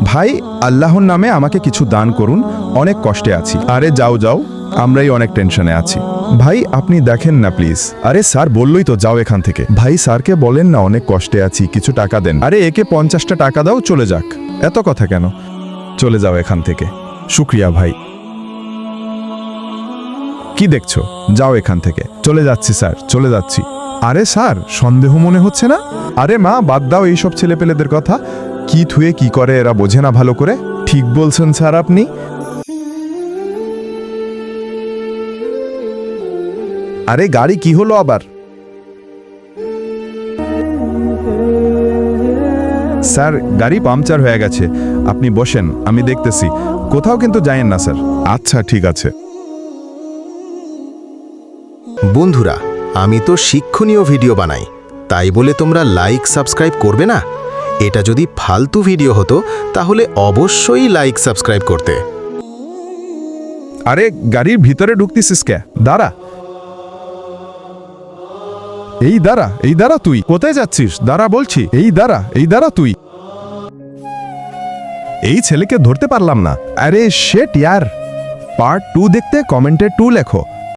ভাই আল্লাহর নামে আমাকে কিছু দান করুন, অনেক কষ্টে আছি। আরে যাও যাও, আমরাই অনেক টেনশনে আছি। ভাই আপনি দেখেন না প্লিজ। আরে স্যার বললই তো, যাও এখান থেকে। ভাই স্যারকে বলেন না অনেক কষ্টে আছি, কিছু টাকা দেন। আরে একে 50টা টাকা দাও, চলে যাক। এত কথা কেন, চলে যাও এখান থেকে। শুক্রিয়া ভাই। কি দেখছো, যাও এখান থেকে। চলে যাচ্ছি স্যার, চলে যাচ্ছি। আরে স্যার সন্দেহ মনে হচ্ছে না? আরে মা বাদ দাও এইসব ছেলেপেলেদের কথা, কি থুয়ে কি করে এরা বোঝে না ভালো করে। ঠিক বলছেন স্যার আপনি। আরে গাড়ি কি হলো আবার? স্যার গাড়ি পাংচার হয়ে গেছে, আপনি বসেন, আমি দেখতেছি। কোথাও কিন্তু যায়েন না স্যার। আচ্ছা ঠিক আছে। বন্ধুরা, আমি তো শিক্ষণীয় ভিডিও বানাই, তাই বলে তোমরা লাইক সাবস্ক্রাইব করবে না? এটা যদি ফালতু ভিডিও হতো তাহলে অবশ্যই লাইক সাবস্ক্রাইব করতে। আরে গাড়ির ভিতরে ঢুকতিস কে? দাঁড়া, এই দাঁড়া, এই দাঁড়া, তুই কোথায় যাচ্ছিস? দাঁড়া বলছি, এই দাঁড়া, এই দাঁড়া তুই। এই ছেলেকে ধরতে পারলাম না। আরে শেট ইয়ার। পার্ট 2 দেখতে কমেন্টে 2 লেখো।